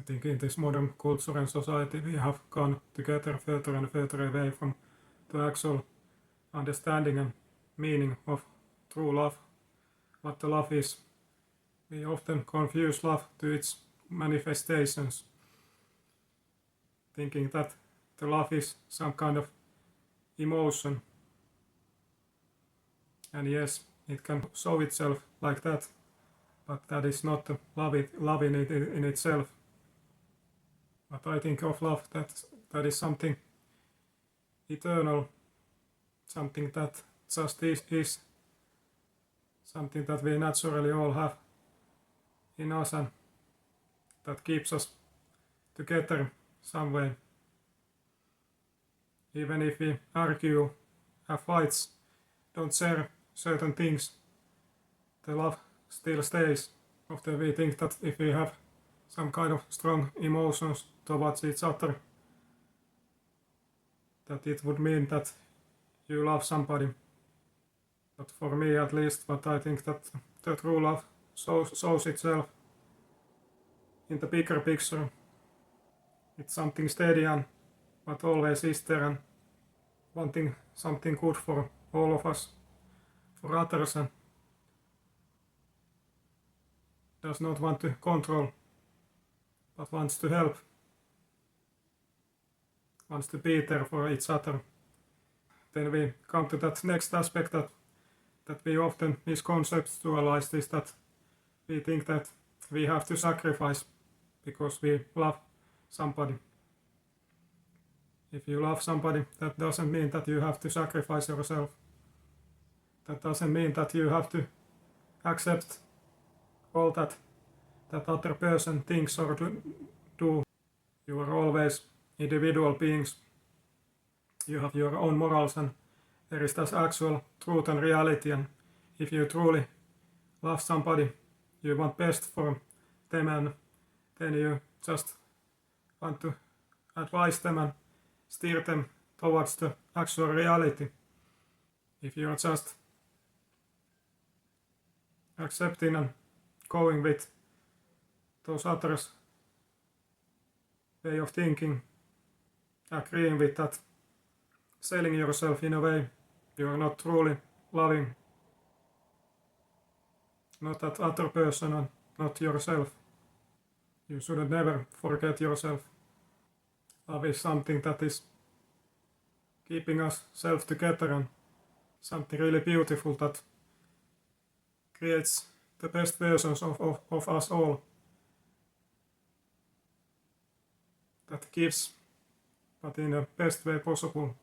I think in this modern culture and society we have gone together further and further away from the actual understanding and meaning of true love, what the love is. We often confuse love to its manifestations, thinking that the love is some kind of emotion. And yes, it can show itself like that, but that is not the love in itself. But I think of love that is something eternal, something that just is, something that we naturally all have in us and that keeps us together some way. Even if we argue, have fights, don't share certain things, the love still stays. Often we think that if we have some kind of strong emotions towards each other, that it would mean that you love somebody. But for me at least, but I think that the true love shows itself in the bigger picture. It's something steady and but always is there and wanting something good for all of us, for others, and does not want to control, but wants to help, wants to be there for each other. Then we come to that next aspect that we often misconceptualize this, that we think that we have to sacrifice because we love somebody. If you love somebody, that doesn't mean that you have to sacrifice yourself. That doesn't mean that you have to accept all that other person thinks or do. You are always individual beings. You have your own morals and there is this actual truth and reality, and if you truly love somebody, you want best for them, and then you just want to advise them and steer them towards the actual reality. If you're just accepting and going with those others' way of thinking, agreeing with that, selling yourself in a way, you are not truly loving, not that other person and not yourself. You should never forget yourself. Love is something that is keeping us self together and something really beautiful that creates the best versions of us all. That gives, but in the best way possible.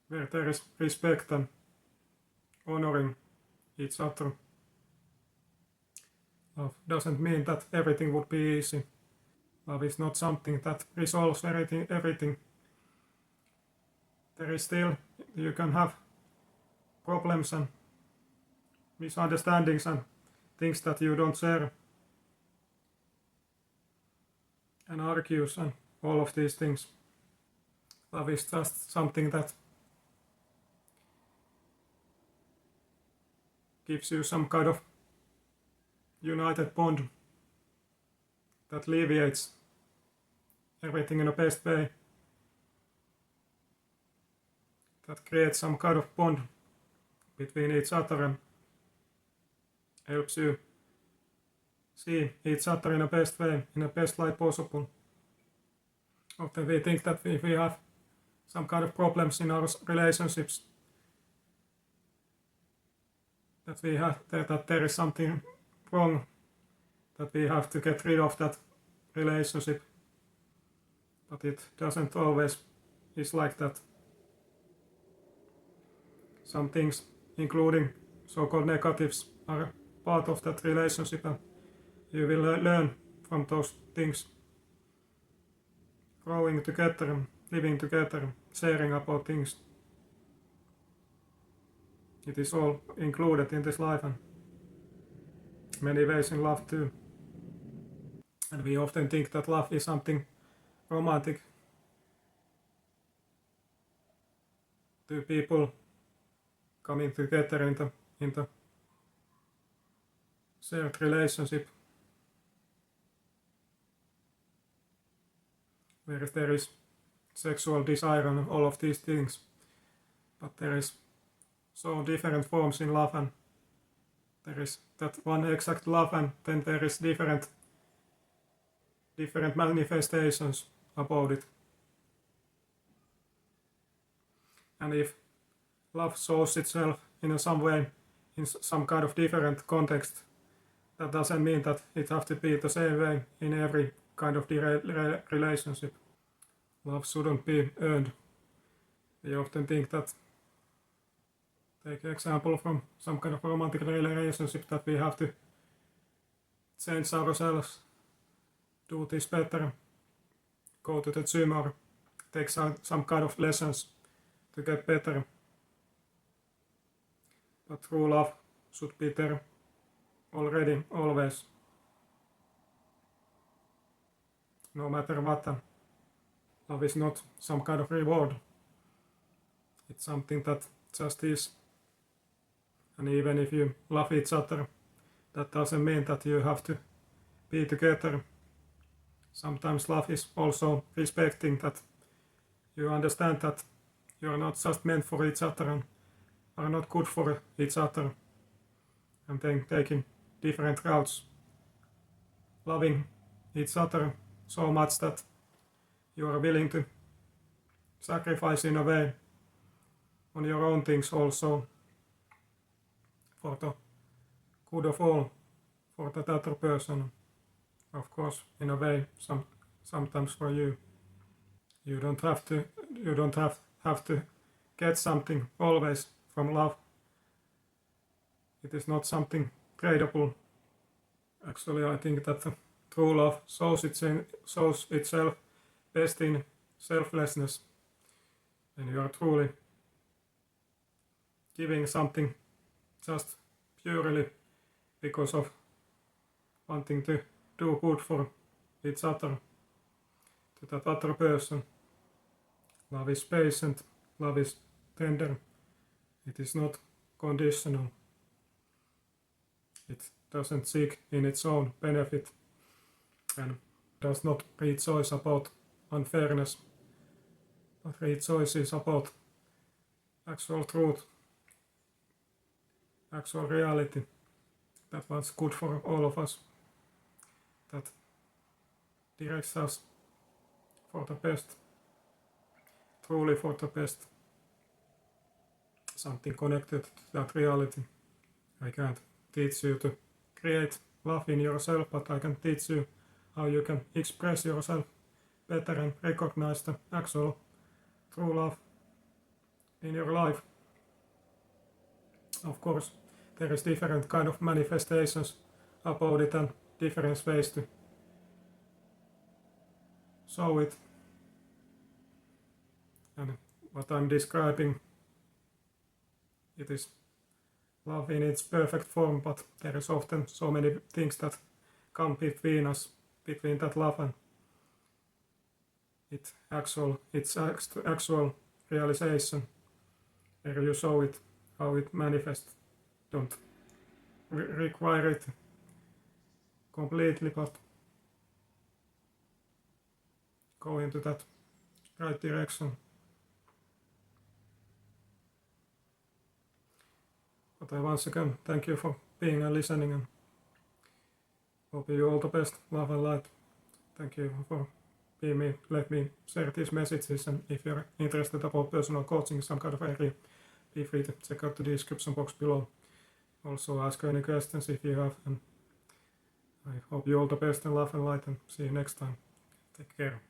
Where there is respect and honoring each other. Love doesn't mean that everything would be easy. Love is not something that resolves everything. There is still, you can have problems and misunderstandings and things that you don't share. And argues and all of these things. Love is just something that gives you some kind of united bond that alleviates everything in the best way, that creates some kind of bond between each other and helps you see each other in the best way, in the best light possible. Often we think that if we have some kind of problems in our relationships, that there is something wrong, that we have to get rid of that relationship. But it doesn't always is like that. Some things, including so-called negatives, are part of that relationship and you will learn from those things. Growing together, living together, sharing about things. It is all included in this life and many ways in love too. And we often think that love is something romantic. Two people coming together in the shared relationship where there is sexual desire and all of these things, but there is so different forms in love, and there is that one exact love, and then there is different manifestations about it. And if love shows itself in some way, in some kind of different context, that doesn't mean that it has to be the same way in every kind of relationship. Love shouldn't be earned. We often think that, take an example from some kind of romantic relationship, that we have to change ourselves, do this better, go to the gym or take some kind of lessons to get better. But true love should be there already, always, no matter what. Love is not some kind of reward. It's something that just is. And even if you love each other, that doesn't mean that you have to be together. Sometimes love is also respecting that you understand that you are not just meant for each other and are not good for each other, and then taking different routes, loving each other so much that you are willing to sacrifice in a way on your own things also for the good of all, for that other person, of course, in a way, sometimes for you. You don't have to get something always from love. It is not something tradable. Actually, I think that the true love shows itself best in selflessness, when you are truly giving something just purely because of wanting to do good for each other, to that other person. Love is patient, love is tender, it is not conditional. It doesn't seek in its own benefit and does not rejoice about unfairness, but rejoices about actual truth, actual reality, that what's good for all of us, that directs us for the best, truly for the best, something connected to that reality. I can't teach you to create love in yourself, but I can teach you how you can express yourself better and recognize the actual true love in your life. Of course, there is different kind of manifestations about it and different ways to show it. And what I'm describing, it is love in its perfect form, but there is often so many things that come between us, between that love and its actual realization, where you show it, how it manifests. Don't require it completely, but go into that right direction. But I once again thank you for being and listening, and hope you all the best, love and light. Thank you for being me. Let me share these messages, and if you're interested about personal coaching in some kind of area, be free to check out the description box below. Also ask any questions if you have, and I hope you all the best and love and light, and see you next time. Take care.